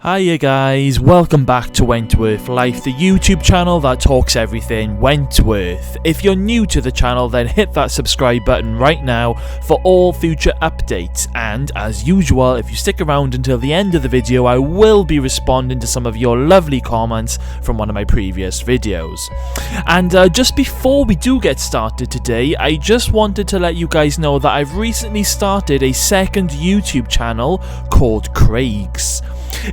Hiya guys, welcome back to Wentworth Life, the YouTube channel that talks everything Wentworth. If you're new to the channel, then hit that subscribe button right now for all future updates, and as usual, if you stick around until the end of the video, I will be responding to some of your lovely comments from one of my previous videos. And just before we do get started today, I just wanted to let you guys know that I've recently started a second YouTube channel called CRAIGz.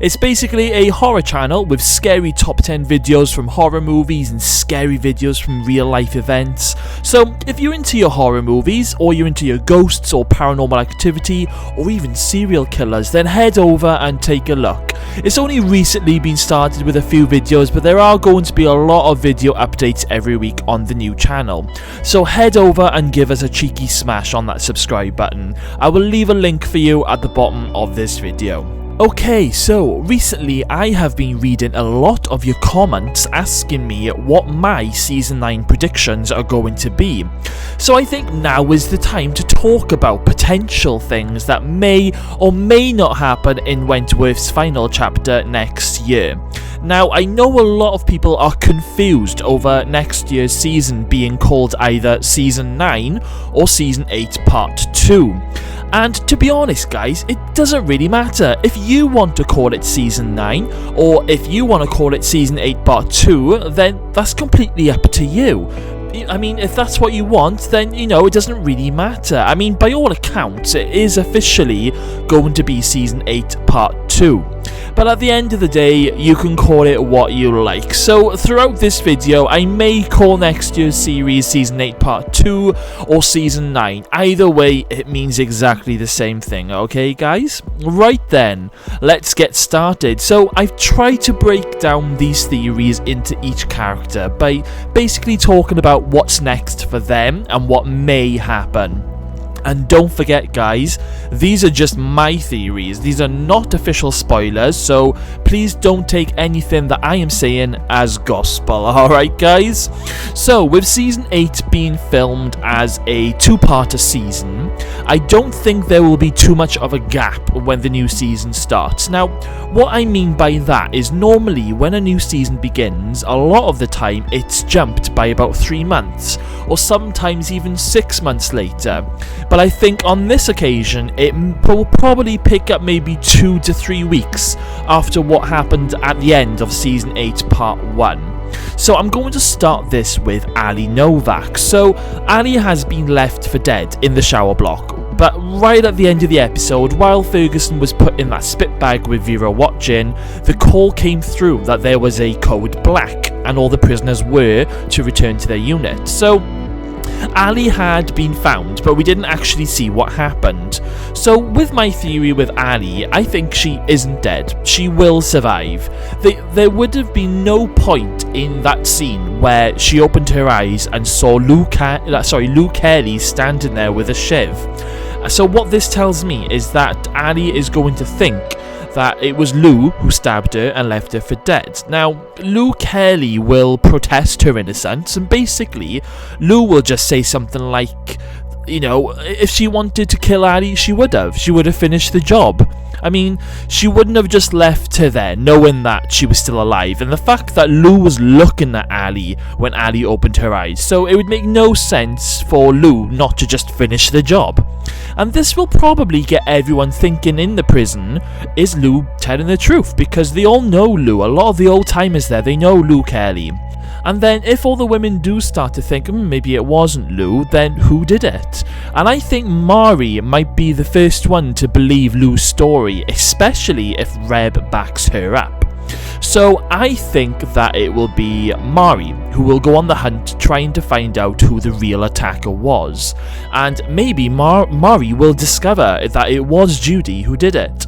It's basically a horror channel with scary top 10 videos from horror movies and scary videos from real life events. So if you're into your horror movies, or you're into your ghosts or paranormal activity, or even serial killers, then head over and take a look. It's only recently been started with a few videos, but there are going to be a lot of video updates every week on the new channel. So head over and give us a cheeky smash on that subscribe button. I will leave a link for you at the bottom of this video. Okay, so recently I have been reading a lot of your comments asking me what my season 9 predictions are going to be. So I think now is the time to talk about potential things that may or may not happen in Wentworth's final chapter next year. Now, I know a lot of people are confused over next year's season being called either Season 9 or Season 8 Part 2. And to be honest guys, it doesn't really matter. If you want to call it Season 9, or if you want to call it Season 8 Part 2, then that's completely up to you. I mean, if that's what you want, then, you know, it doesn't really matter. I mean, by all accounts, it is officially going to be Season 8 Part 2. But at the end of the day, you can call it what you like. So throughout this video, I may call next year's series Season 8 Part 2 or Season 9. Either way, it means exactly the same thing, okay guys? Right then, let's get started. So I've tried to break down these theories into each character by basically talking about what's next for them and what may happen. And don't forget guys, these are just my theories, these are not official spoilers, so please don't take anything that I am saying as gospel, alright guys? So with Season 8 being filmed as a two-parter season, I don't think there will be too much of a gap when the new season starts. Now, what I mean by that is normally when a new season begins, a lot of the time it's jumped by about 3 months, or sometimes even 6 months later. But I think on this occasion, it will probably pick up maybe 2 to 3 weeks after what happened at the end of Season 8 Part 1. So I'm going to start this with Ali Novak. So Ali has been left for dead in the shower block, but right at the end of the episode, while Ferguson was put in that spit bag with Vera watching, the call came through that there was a code black and all the prisoners were to return to their unit. So Ali had been found, but we didn't actually see what happened. So with my theory with Ali, I think she isn't dead. She will survive. There would have been no point in that scene where she opened her eyes and saw Lou Kelly standing there with a shiv. So what this tells me is that Ali is going to think that it was Lou who stabbed her and left her for dead. Now, Lou Kelly will protest her innocence, and basically, Lou will just say something like, you know, if she wanted to kill Ali, she would have. She would have finished the job. I mean, she wouldn't have just left her there knowing that she was still alive, and the fact that Lou was looking at Ali when Ali opened her eyes, so it would make no sense for Lou not to just finish the job. And this will probably get everyone thinking in the prison, is Lou telling the truth? Because they all know Lou, a lot of the old timers there, they know Lou Kelly. And then if all the women do start to think, maybe it wasn't Lou, then who did it? And I think Mari might be the first one to believe Lou's story, especially if Reb backs her up. So I think that it will be Mari who will go on the hunt trying to find out who the real attacker was. And maybe Mari will discover that it was Judy who did it.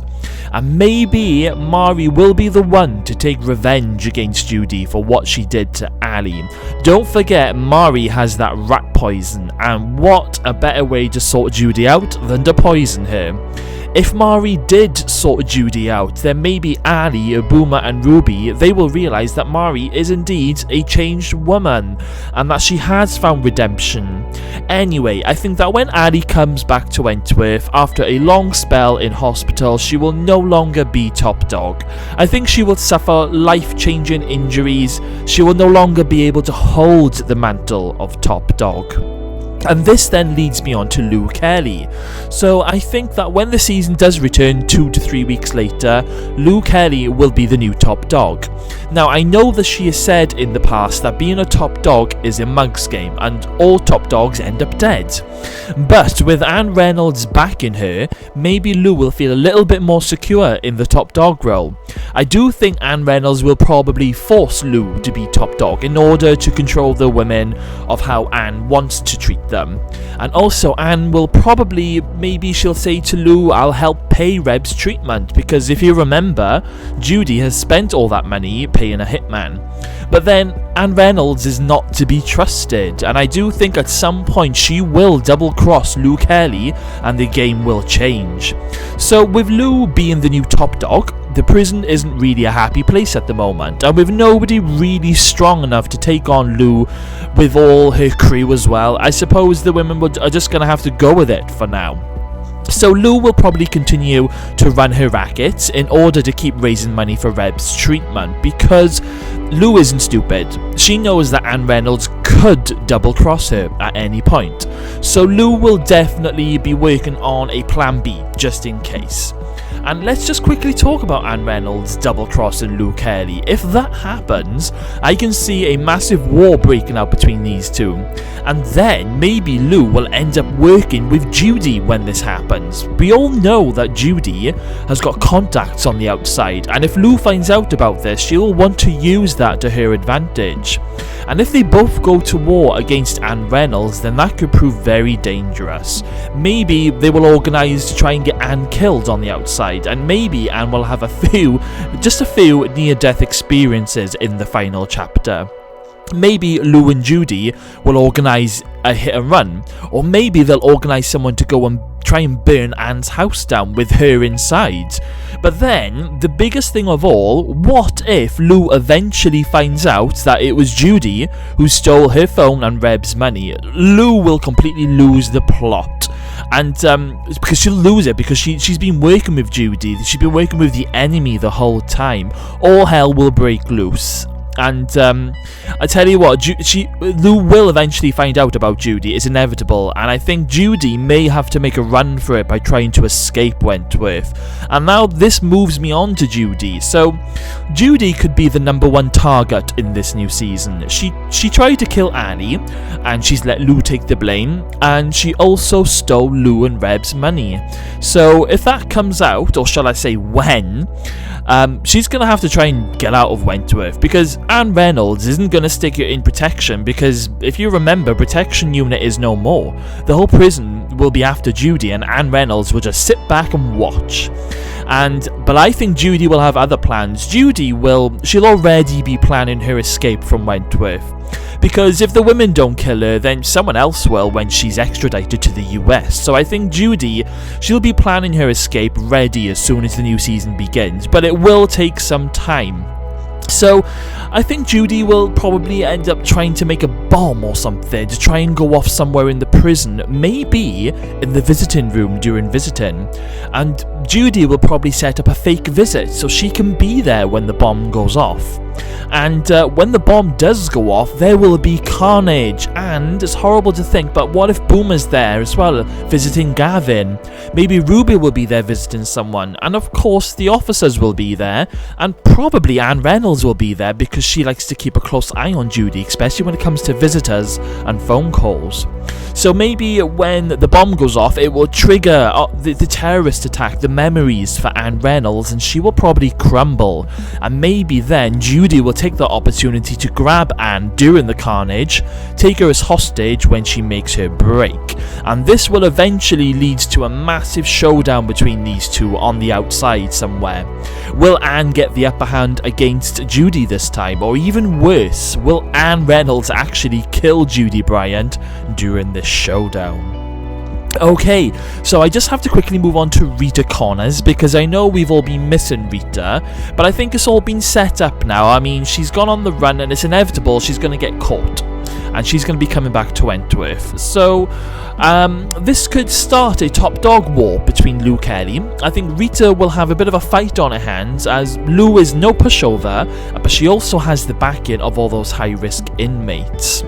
And maybe Mari will be the one to take revenge against Judy for what she did to Ali. Don't forget, Mari has that rat poison, and what a better way to sort Judy out than to poison her. If Mari did sort Judy out, then maybe Ali, Boomer and Ruby, they will realise that Mari is indeed a changed woman and that she has found redemption. Anyway, I think that when Ali comes back to Wentworth after a long spell in hospital, she will no longer be top dog. I think she will suffer life-changing injuries. She will no longer be able to hold the mantle of top dog. And this then leads me on to Lou Kelly. So I think that when the season does return 2 to 3 weeks later, Lou Kelly will be the new top dog. Now I know that she has said in the past that being a top dog is a mug's game and all top dogs end up dead. But with Anne Reynolds backing her, maybe Lou will feel a little bit more secure in the top dog role. I do think Anne Reynolds will probably force Lou to be top dog in order to control the women of how Anne wants to treat them. And also Anne will probably, maybe she'll say to Lou, I'll help pay Reb's treatment, because if you remember, Judy has spent all that money paying a hitman. But then Anne Reynolds is not to be trusted, and I do think at some point she will double cross Lou Kelly and the game will change. So with Lou being the new top dog, the prison isn't really a happy place at the moment, and with nobody really strong enough to take on Lou with all her crew as well, I suppose the women are just going to have to go with it for now. So Lou will probably continue to run her rackets in order to keep raising money for Reb's treatment, because Lou isn't stupid. She knows that Anne Reynolds could double cross her at any point. So Lou will definitely be working on a plan B just in case. And let's just quickly talk about Anne Reynolds double crossing Lou Kelly. If that happens, I can see a massive war breaking out between these two. And then maybe Lou will end up working with Judy when this happens. We all know that Judy has got contacts on the outside, and if Lou finds out about this, she'll want to use that to her advantage. And if they both go to war against Anne Reynolds, then that could prove very dangerous. Maybe they will organise to try and get Anne killed on the outside, and maybe Anne will have just a few near-death experiences in the final chapter. Maybe Lou and Judy will organise a hit and run, or maybe they'll organise someone to go and try and burn Anne's house down with her inside. But then, the biggest thing of all, what if Lou eventually finds out that it was Judy who stole her phone and Reb's money? Lou will completely lose the plot. And because she'll lose it, because she's been working with Judy, she's been working with the enemy the whole time. All hell will break loose. And I tell you what, Lou will eventually find out about Judy. It's inevitable, and I think Judy may have to make a run for it by trying to escape Wentworth. And now this moves me on to Judy. So Judy could be the #1 target in this new season. She tried to kill Annie, and she's let Lou take the blame, and she also stole Lou and Reb's money. So if that comes out, or shall I say when, she's going to have to try and get out of Wentworth, because Anne Reynolds isn't going to stick her in protection, because if you remember, protection unit is no more. The whole prison will be after Judy, and Anne Reynolds will just sit back and watch. But I think Judy will have other plans. She'll already be planning her escape from Wentworth. Because if the women don't kill her, then someone else will when she's extradited to the US. So I think Judy, she'll be planning her escape ready as soon as the new season begins. But it will take some time. So I think Judy will probably end up trying to make a bomb or something to try and go off somewhere in the prison, maybe in the visiting room during visiting. And Judy will probably set up a fake visit so she can be there when the bomb goes off. And when the bomb does go off, there will be carnage. And it's horrible to think, but what if Boomer's there as well, visiting Gavin? Maybe Ruby will be there visiting someone. And of course, the officers will be there. And probably Anne Reynolds will be there, because she likes to keep a close eye on Judy, especially when it comes to visitors and phone calls. So maybe when the bomb goes off, it will trigger the terrorist attack, the memories for Anne Reynolds, and she will probably crumble. And maybe then Judy will take the opportunity to grab Anne during the carnage, take her as hostage when she makes her break. And this will eventually lead to a massive showdown between these two on the outside somewhere. Will Anne get the upper hand against Judy this time? Or even worse, will Anne Reynolds actually kill Judy Bryant during this showdown? Okay, so I just have to quickly move on to Rita Connor's, because I know we've all been missing Rita, but I think it's all been set up now. I mean, she's gone on the run and it's inevitable she's going to get caught, and she's going to be coming back to Wentworth. So this could start a top dog war between Lou Kelly. I think Rita will have a bit of a fight on her hands, as Lou is no pushover, but she also has the backing of all those high risk inmates.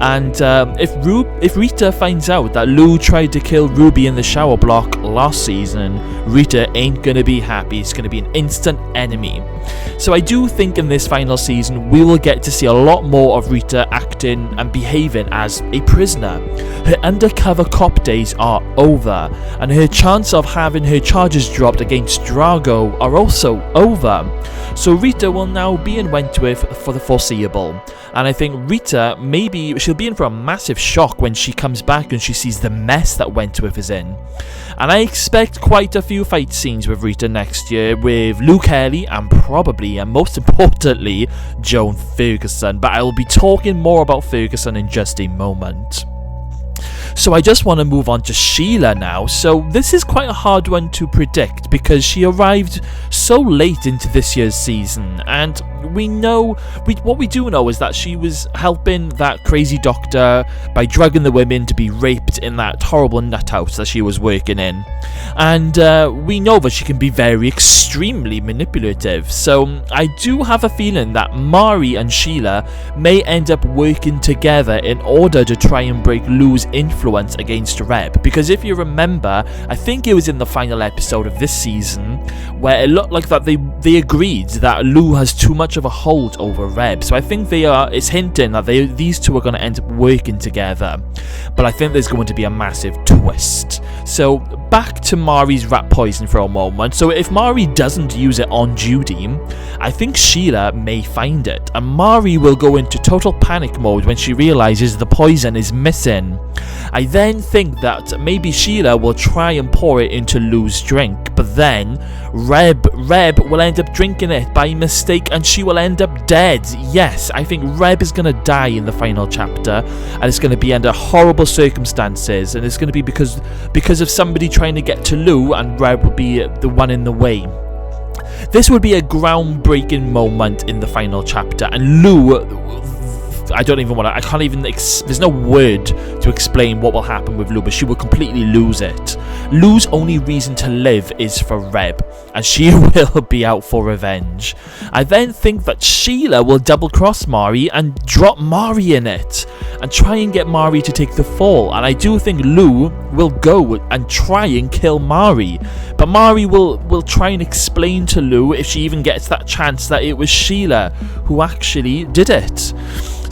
And if Rita finds out that Lou tried to kill Ruby in the shower block last season, Rita ain't gonna be happy. It's gonna be an instant enemy. So I do think in this final season we will get to see a lot more of Rita acting and behaving as a prisoner. Her undercover cop days are over, and her chance of having her charges dropped against Drago are also over. So Rita will now be in Wentworth for the foreseeable. And I think Rita, maybe she'll be in for a massive shock when she comes back and she sees the mess that Wentworth is in. And I expect quite a few fight scenes with Rita next year, with Lou Kelly and probably, and most importantly, Joan Ferguson. But I will be talking more about Ferguson in just a moment. So I just want to move on to Sheila now. So this is quite a hard one to predict, because she arrived so late into this year's season, and what we do know is that she was helping that crazy doctor by drugging the women to be raped in that horrible nut house that she was working in. And we know that she can be very extremely manipulative. So I do have a feeling that Mari and Sheila may end up working together in order to try and break Lou's influence against Reb. Because if you remember, I think it was in the final episode of this season where it looked like that they agreed that Lou has too much of a hold over Reb. So I think it's hinting that these two are going to end up working together. But I think there's going to be a massive twist. So back to Mari's rat poison for a moment. So if Mari doesn't use it on Judy, I think Sheila may find it, and Mari will go into total panic mode when she realizes the poison is missing. I then think that maybe Sheila will try and pour it into Lou's drink, but then Reb will end up drinking it by mistake and she will end up dead. Yes, I think Reb is going to die in the final chapter, and it's going to be under horrible circumstances, and it's going to be because of somebody trying to get to Lou, and Reb will be the one in the way. This would be a groundbreaking moment in the final chapter, and Lou, there's no word to explain what will happen with Lou, but she will completely lose it. Lou's only reason to live is for Reb, and she will be out for revenge. I then think that Sheila will double cross Mari and drop Mari in it, and try and get Mari to take the fall, and I do think Lou will go and try and kill Mari, but Mari will try and explain to Lou, if she even gets that chance, that it was Sheila who actually did it.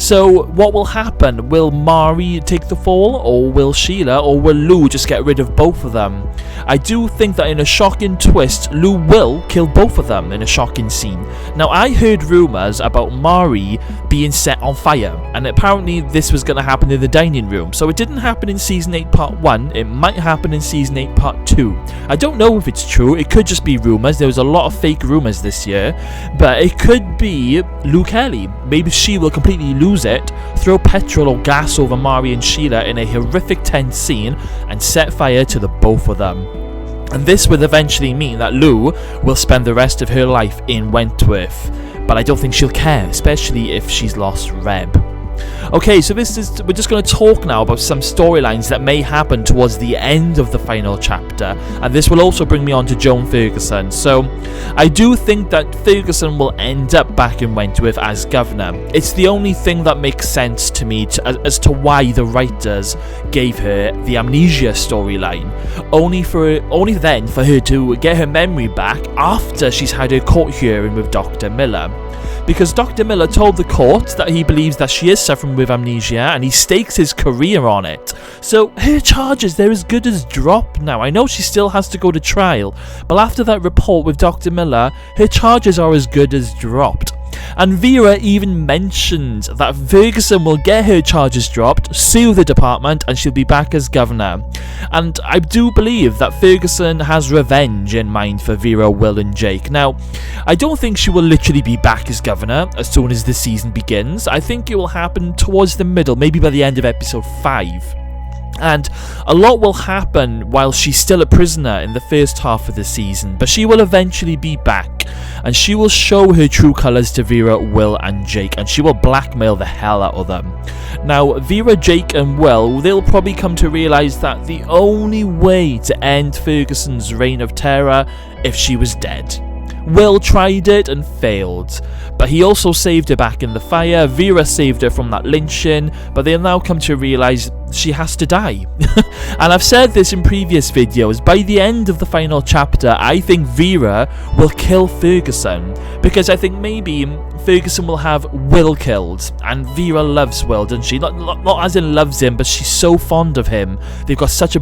So what will happen? Will Mari take the fall, or will Sheila, or will Lou just get rid of both of them? I do think that in a shocking twist, Lou will kill both of them in a shocking scene. Now, I heard rumours about Mari being set on fire, and apparently this was going to happen in the dining room. So it didn't happen in Season 8 Part 1, it might happen in Season 8 Part 2. I don't know if it's true, it could just be rumours. There was a lot of fake rumours this year, but it could be Lou Kelly. Maybe she will completely lose it, throw petrol or gas over Mari and Sheila in a horrific tense scene, and set fire to the both of them. And this would eventually mean that Lou will spend the rest of her life in Wentworth, but I don't think she'll care, especially if she's lost Reb. Okay, so we're just going to talk now about some storylines that may happen towards the end of the final chapter, and this will also bring me on to Joan Ferguson. So I do think that Ferguson will end up back in Wentworth as governor. It's the only thing that makes sense to me as to why the writers gave her the amnesia storyline, only then for her to get her memory back after she's had her court hearing with Dr. Miller. Because Dr. Miller told the court that he believes that she is suffering with amnesia, and he stakes his career on it. So her charges, they're as good as dropped now. I know she still has to go to trial, but after that report with Dr. Miller, her charges are as good as dropped. And Vera even mentioned that Ferguson will get her charges dropped, sue the department, and she'll be back as governor. And I do believe that Ferguson has revenge in mind for Vera, Will and Jake. Now, I don't think she will literally be back as governor as soon as the season begins. I think it will happen towards the middle, maybe by the end of episode 5. And a lot will happen while she's still a prisoner in the first half of the season, but she will eventually be back, and she will show her true colours to Vera, Will and Jake, and she will blackmail the hell out of them. Now, Vera, Jake and Will, they'll probably come to realise that the only way to end Ferguson's reign of terror if she was dead. Will tried it and failed, but he also saved her back in the fire. Vera saved her from that lynching, but they'll now come to realise she has to die. And I've said this in previous videos, by the end of the final chapter, I think Vera will kill Ferguson, because I think maybe Ferguson will have Will killed, and Vera loves Will, doesn't she? Not as in loves him, but she's so fond of him. They've got such a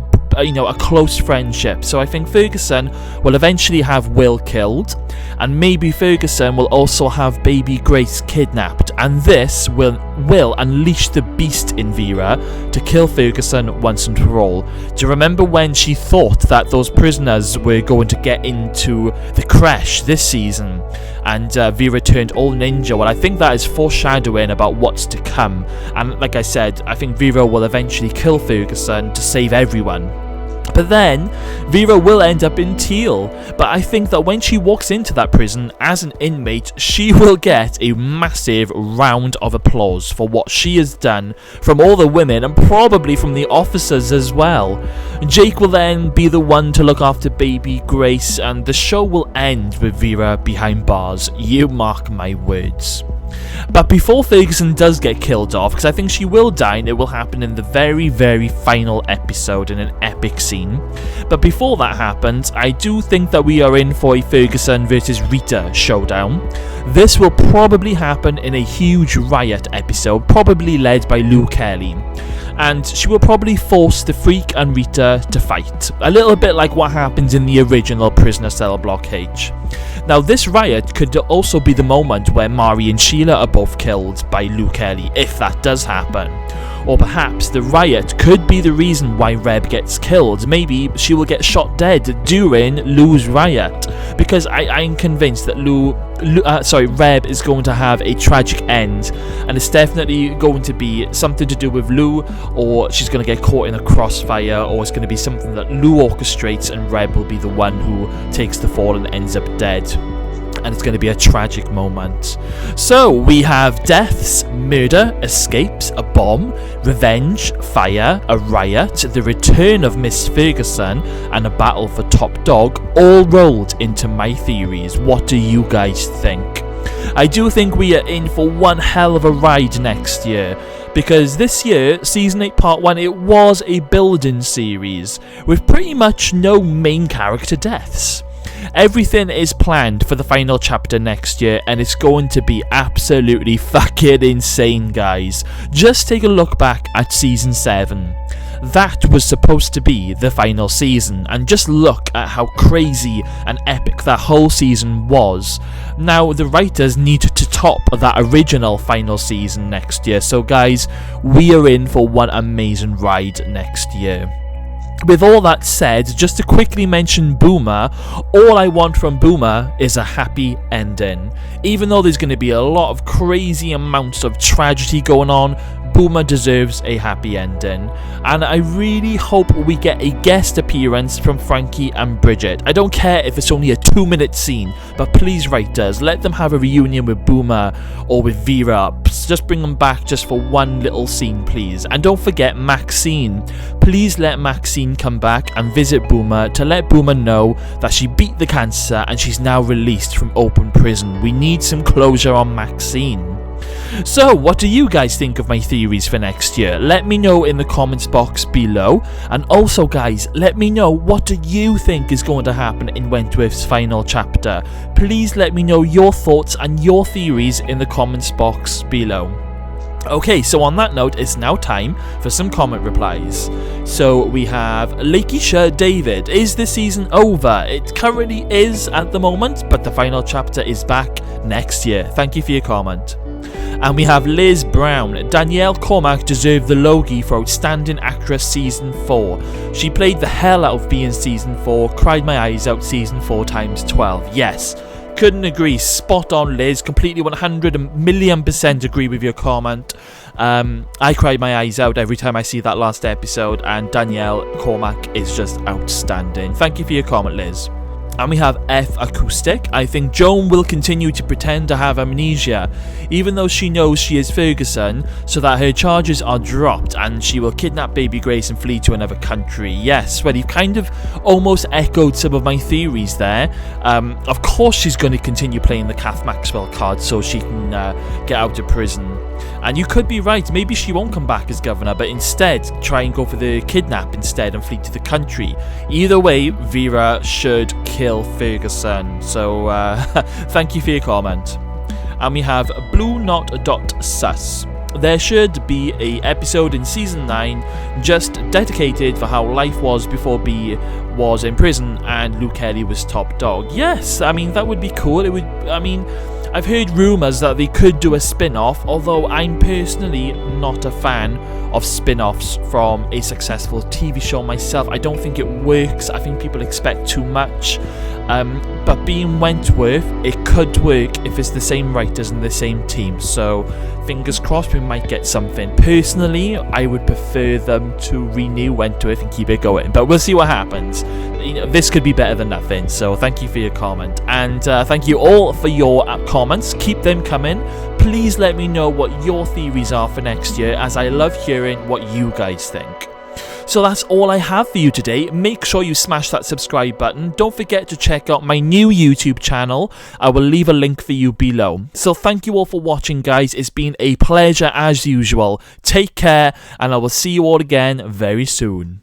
close friendship. So I think Ferguson will eventually have Will killed, and maybe Ferguson will also have baby Grace kidnapped, and this will unleash the beast in Vera to kill Ferguson once and for all. Do you remember when she thought that those prisoners were going to get into the creche this season, and Vera turned all ninja? Well, I think that is foreshadowing about what's to come, and like I said, I think Vera will eventually kill Ferguson to save everyone. But then, Vera will end up in Teal. But I think that when she walks into that prison as an inmate, she will get a massive round of applause for what she has done from all the women and probably from the officers as well. Jake will then be the one to look after baby Grace, and the show will end with Vera behind bars. You mark my words. But before Ferguson does get killed off, because I think she will die and it will happen in the very, very final episode in an epic scene. But before that happens, I do think that we are in for a Ferguson versus Rita showdown. This will probably happen in a huge riot episode, probably led by Lou Kelly. And she will probably force the Freak and Rita to fight, a little bit like what happens in the original Prisoner Cell Block H. Now, this riot could also be the moment where Mari and Sheila are both killed by Lou Kelly, if that does happen. Or perhaps the riot could be the reason why Reb gets killed. Maybe she will get shot dead during Lou's riot, because I'm convinced that Reb is going to have a tragic end, and it's definitely going to be something to do with Lou, or she's going to get caught in a crossfire, or it's going to be something that Lou orchestrates and Reb will be the one who takes the fall and ends up dead. And it's going to be a tragic moment. So we have deaths, murder, escapes, a bomb, revenge, fire, a riot, the return of Miss Ferguson, and a battle for top dog, all rolled into my theories. What do you guys think? I do think we are in for one hell of a ride next year, because this year, Season 8 Part 1, it was a building series with pretty much no main character deaths. Everything is planned for the final chapter next year, and it's going to be absolutely fucking insane, guys. Just take a look back at Season 7. That was supposed to be the final season, and just look at how crazy and epic that whole season was. Now, the writers need to top that original final season next year, so guys, we are in for one amazing ride next year. With all that said, just to quickly mention Boomer, all I want from Boomer is a happy ending. Even though there's going to be a lot of crazy amounts of tragedy going on, Boomer deserves a happy ending. And I really hope we get a guest appearance from Frankie and Bridget. I don't care if it's only a 2-minute scene, but please, writers, let them have a reunion with Boomer or with Vera. Just bring them back just for one little scene, please. And don't forget Maxine. Please let Maxine come back and visit Boomer to let Boomer know that she beat the cancer and she's now released from open prison. We need some closure on Maxine. So, what do you guys think of my theories for next year? Let me know in the comments box below. And also, guys, let me know, what do you think is going to happen in Wentworth's final chapter? Please let me know your thoughts and your theories in the comments box below. Okay, so on that note, it's now time for some comment replies. So we have Lakeisha David. Is the season over? It currently is at the moment, but the final chapter is back next year. Thank you for your comment. And we have Liz Brown. Danielle Cormack deserved the Logie for Outstanding Actress Season 4. She played the hell out of being Season 4. Cried my eyes out Season 4 times 12. Yes. Couldn't agree. Spot on, Liz. Completely 100 million% agree with your comment. I cried my eyes out every time I see that last episode, and Danielle Cormack is just outstanding. Thank you for your comment, Liz. And we have F Acoustic. I think Joan will continue to pretend to have amnesia, even though she knows she is Ferguson, so that her charges are dropped and she will kidnap baby Grace and flee to another country. Yes, well, you've kind of almost echoed some of my theories there. Of course she's going to continue playing the Kath Maxwell card so she can get out of prison. And you could be right, maybe she won't come back as governor, but instead try and go for the kidnap instead and flee to the country. Either way, Vera should kill Ferguson. So thank you for your comment. And we have BlueKnot.sus. There should be a episode in season 9 just dedicated for how life was before B was in prison and Luke Kelly was top dog. Yes, I mean that would be cool. It would. I mean, I've heard rumours that they could do a spin-off, although I'm personally not a fan of spin-offs from a successful TV show myself. I don't think it works. I think people expect too much. But being Wentworth, it could work if it's the same writers and the same team. So fingers crossed we might get something. Personally, I would prefer them to renew Wentworth and keep it going. But we'll see what happens. You know, this could be better than nothing. So thank you for your comment. And thank you all for your comments. Keep them coming. Please let me know what your theories are for next year, as I love hearing what you guys think. So that's all I have for you today. Make sure you smash that subscribe button. Don't forget to check out my new YouTube channel. I will leave a link for you below. So thank you all for watching, guys. It's been a pleasure as usual. Take care, and I will see you all again very soon.